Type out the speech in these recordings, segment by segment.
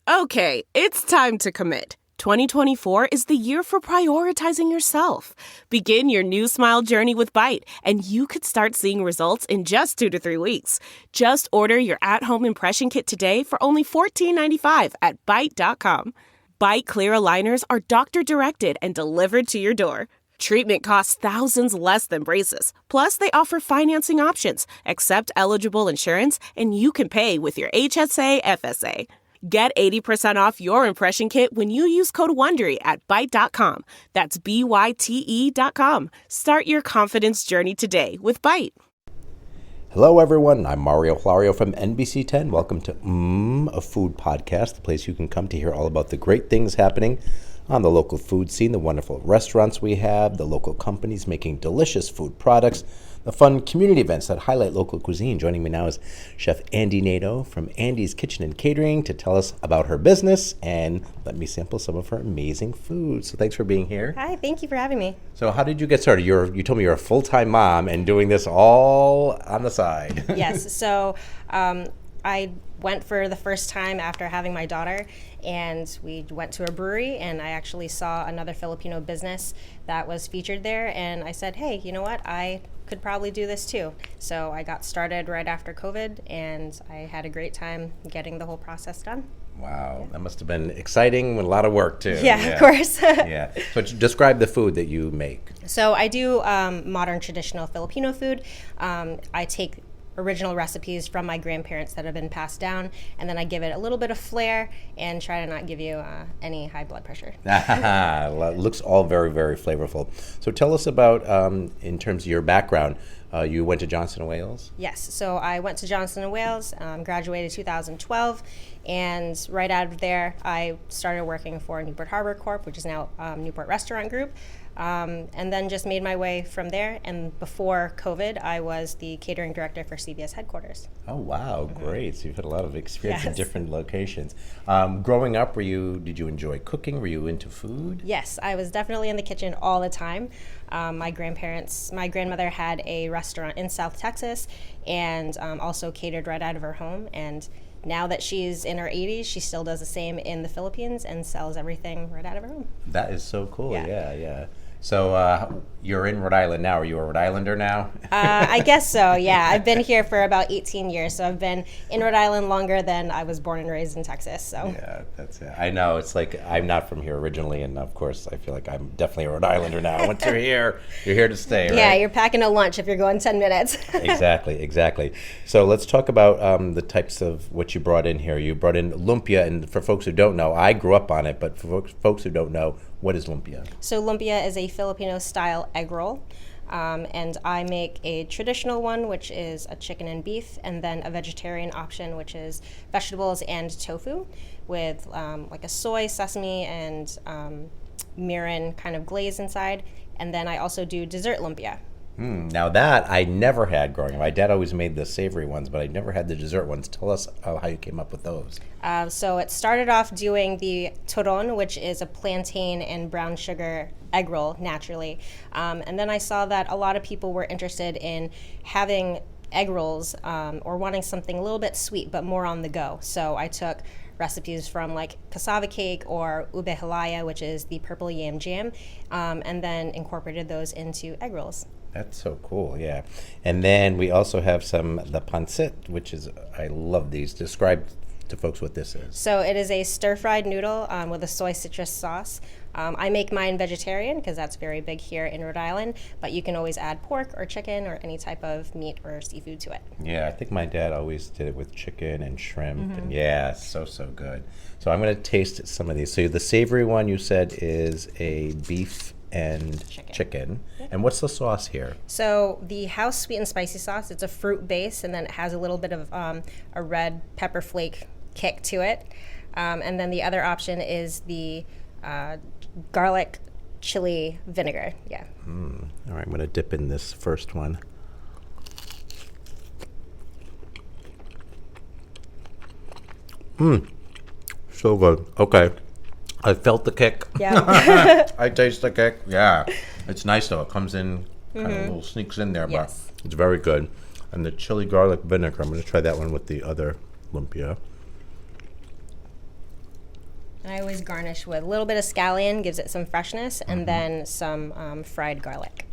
Okay, it's time to commit. 2024 is the year for prioritizing yourself. Begin your new smile journey with Byte, and you could start seeing results in just 2 to 3 weeks. Just order your at-home impression kit today for only $14.95 at Byte.com. Byte clear aligners are doctor-directed and delivered to your door. Treatment costs thousands less than braces. Plus, they offer financing options, accept eligible insurance, and you can pay with your HSA FSA. Get 80% off your impression kit when you use code WONDERY at Byte.com. That's BYTE.com. Start your confidence journey today with Byte. Hello, everyone. I'm Mario Florio from NBC 10. Welcome to a Food Podcast, the place you can come to hear all about the great things happening on the local food scene, the wonderful restaurants we have, the local companies making delicious food products, the fun community events that highlight local cuisine. Joining me now is Chef Ande Nato from Ande's Kitchen and Catering to tell us about her business and let me sample some of her amazing food. So thanks for being here. Hi, thank you for having me. So how did you get started? You told me you're a full-time mom and doing this all on the side. Yes, so I went for the first time after having my daughter, and we went to a brewery, and I actually saw another Filipino business that was featured there, and I said, hey, you know what, I could probably do this too. So I got started right after COVID, and I had a great time getting the whole process done. Wow, that must have been exciting and a lot of work too. Yeah. Of course. Yeah. So describe the food that you make. So I do modern traditional Filipino food. I take original recipes from my grandparents that have been passed down, and then I give it a little bit of flair and try to not give you any high blood pressure. Well, it looks all very, very flavorful. So tell us about, in terms of your background, you went to Johnson & Wales? Yes, so I went to Johnson & Wales, graduated 2012, and right out of there I started working for Newport Harbor Corp., which is now Newport Restaurant Group. And then just made my way from there. And before COVID, I was the catering director for CBS headquarters. Oh, wow. Great. So you've had a lot of experience in Yes. different locations. Growing up, did you enjoy cooking? Were you into food? Yes, I was definitely in the kitchen all the time. My grandmother had a restaurant in South Texas and also catered right out of her home. And now that she's in her 80s, she still does the same in the Philippines and sells everything right out of her home. That is so cool. Yeah. Yeah. So you're in Rhode Island now. Are you a Rhode Islander now? I guess so, yeah. I've been here for about 18 years, so I've been in Rhode Island longer than I was born and raised in Texas. So. Yeah, that's it. I know. It's like I'm not from here originally, and of course, I feel like I'm definitely a Rhode Islander now. Once you're here to stay, right? Yeah, you're packing a lunch if you're going 10 minutes. Exactly. So let's talk about the types of what you brought in here. You brought in lumpia, and for folks who don't know, I grew up on it, but for folks who don't know, what is lumpia? So lumpia is a Filipino-style egg roll, and I make a traditional one, which is a chicken and beef, and then a vegetarian option, which is vegetables and tofu with like a soy, sesame, and mirin kind of glaze inside. And then I also do dessert lumpia. Now that I never had growing up. My dad always made the savory ones, but I never had the dessert ones. Tell us how you came up with those. So it started off doing the toron, which is a plantain and brown sugar egg roll naturally. And then I saw that a lot of people were interested in having egg rolls or wanting something a little bit sweet but more on the go. So I took recipes from like cassava cake or ube halaya, which is the purple yam jam, and then incorporated those into egg rolls. That's so cool, yeah. And then we also have the pancit, which is, I love these. Describe to folks what this is. So it is a stir-fried noodle with a soy citrus sauce. I make mine vegetarian because that's very big here in Rhode Island, but you can always add pork or chicken or any type of meat or seafood to it. Yeah, I think my dad always did it with chicken and shrimp, and yeah, so good. So I'm going to taste some of these. So the savory one you said is a beef and chicken. And what's the sauce here? So the house sweet and spicy sauce, it's a fruit base, and then it has a little bit of a red pepper flake kick to it. And then the other option is the garlic chili vinegar. Yeah. All right, I'm going to dip in this first one. So good. Okay. I felt the kick. Yeah. I taste the kick. Yeah. It's nice though. It comes in, kind of a little sneaks in there, Yes. but it's very good. And the chili garlic vinegar, I'm going to try that one with the other lumpia. And I always garnish with a little bit of scallion, gives it some freshness, and then some fried garlic.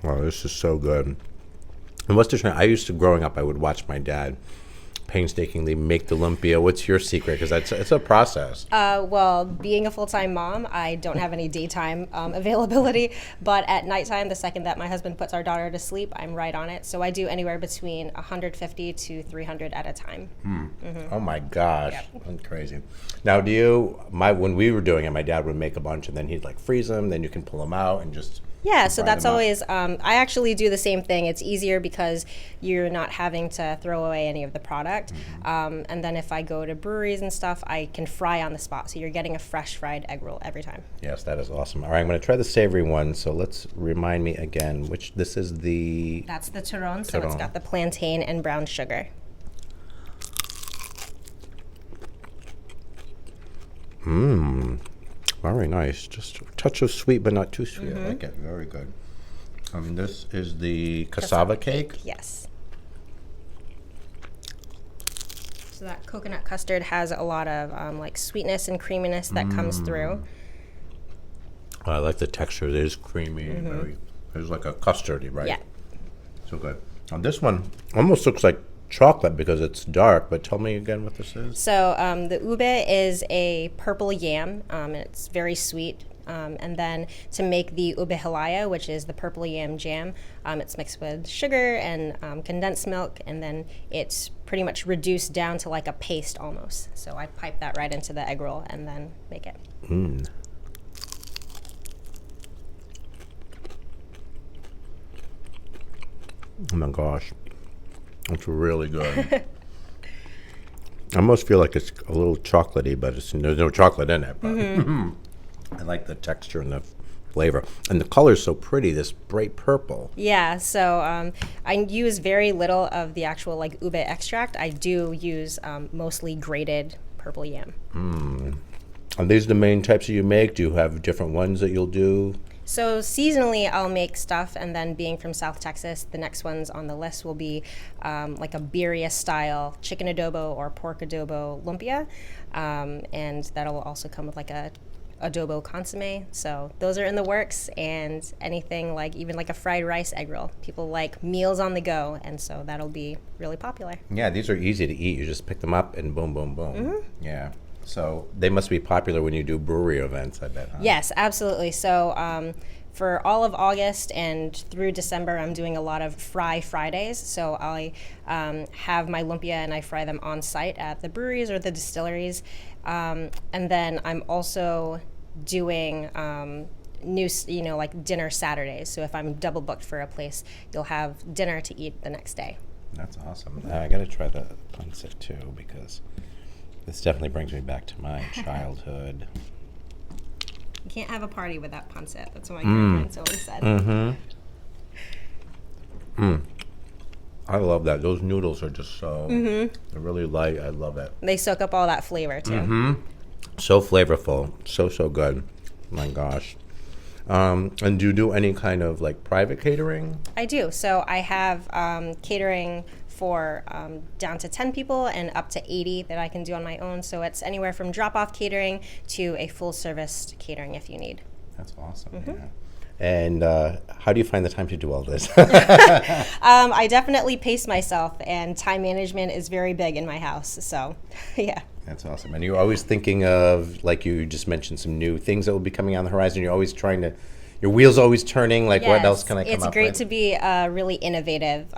Wow, this is so good. And what's the trend? I used to, growing up, I would watch my dad painstakingly make the lumpia. What's your secret? Because it's a process. Well, being a full-time mom, I don't have any daytime availability, but at nighttime, the second that my husband puts our daughter to sleep, I'm right on it. So I do anywhere between 150 to 300 at a time. Oh my gosh, that's crazy. Now, when we were doing it, my dad would make a bunch and then he'd like freeze them, then you can pull them out and just Yeah, so fry that's them up. always, I actually do the same thing. It's easier because you're not having to throw away any of the product. And then if I go to breweries and stuff, I can fry on the spot. So you're getting a fresh fried egg roll every time. Yes, that is awesome. All right, I'm going to try the savory one. So let's remind me again, this is the... That's the turon, so it's Turon. got the plantain and brown sugar. Very nice. Just a touch of sweet, but not too sweet. I like it. Very good. This is the cassava cake. Yes. So that coconut custard has a lot of like sweetness and creaminess that comes through. I like the texture. It is creamy. It's like a custardy, right? Yeah. So good. This one almost looks like chocolate because it's dark, but tell me again what this is. So the ube is a purple yam, and it's very sweet. And then to make the ube halaya, which is the purple yam jam, it's mixed with sugar and condensed milk, and then it's pretty much reduced down to like a paste almost. So I pipe that right into the egg roll and then make it. Oh my gosh. It's really good. I almost feel like it's a little chocolatey, but there's no chocolate in it. But I like the texture and the flavor. And the color is so pretty, this bright purple. Yeah, so I use very little of the actual like ube extract. I do use mostly grated purple yam. Are these the main types that you make? Do you have different ones that you'll do? So seasonally, I'll make stuff, and then being from South Texas, the next ones on the list will be like a birria style chicken adobo or pork adobo lumpia, and that'll also come with like a adobo consomme. So those are in the works, and anything like even like a fried rice egg roll. People like meals on the go, and so that'll be really popular. Yeah, these are easy to eat. You just pick them up and boom, boom, boom. Yeah. So they must be popular when you do brewery events, I bet, huh? Yes, absolutely. So for all of August and through December, I'm doing a lot of Fry Fridays. So I have my lumpia and I fry them on site at the breweries or the distilleries. And then I'm also doing like dinner Saturdays. So if I'm double booked for a place, you'll have dinner to eat the next day. That's awesome. I got to try the pancit too, because this definitely brings me back to my childhood. You can't have a party without pancit. That's what my grandparents always said. I love that. Those noodles are just so, they're really light. I love it. They soak up all that flavor too. So flavorful. So good. My gosh. And do you do any kind of like private catering? I do. So I have catering for down to 10 people and up to 80 that I can do on my own. So it's anywhere from drop-off catering to a full-service catering if you need. That's awesome. Yeah. And how do you find the time to do all this? I definitely pace myself, and time management is very big in my house. So, yeah. That's awesome. And you're always thinking of, like you just mentioned, some new things that will be coming on the horizon. You're always trying to, your wheel's always turning. Like, what else can I come up with? It's great to be really innovative.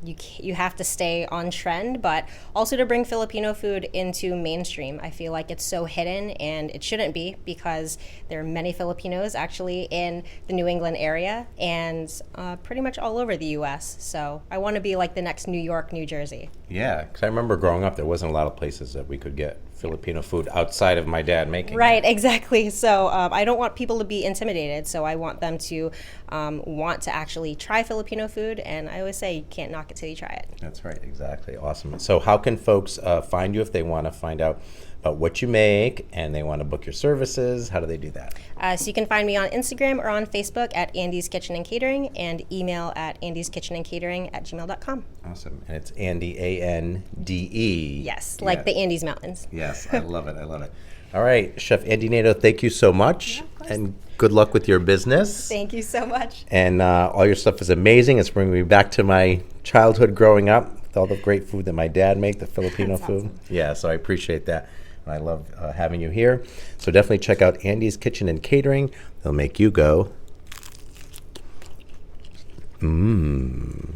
You have to stay on trend, but also to bring Filipino food into mainstream. I feel like it's so hidden, and it shouldn't be, because there are many Filipinos actually in the New England area and pretty much all over the U.S. So I want to be like the next New York, New Jersey. Yeah, because I remember growing up, there wasn't a lot of places that we could get Filipino food outside of my dad making Right, it. exactly. So I don't want people to be intimidated. So I want them to want to actually try Filipino food. And I always say you can't knock it till you try it. That's right, exactly. Awesome. So how can folks find you if they want to find out about what you make and they want to book your services, how do they do that? So you can find me on Instagram or on Facebook at Andy's Kitchen and Catering, and email at andyskitchenandcatering@gmail.com. Awesome. And it's Ande, A-N-D-E. Yes, like the Andes Mountains. Yes, I love it. I love it. All right, Chef Ande Nato, thank you so much. And good luck with your business. Thank you so much. And all your stuff is amazing. It's bringing me back to my childhood growing up with all the great food that my dad made, the Filipino food. Awesome. Yeah, so I appreciate that. And I love having you here. So definitely check out Andy's Kitchen and Catering. They'll make you go, mmm.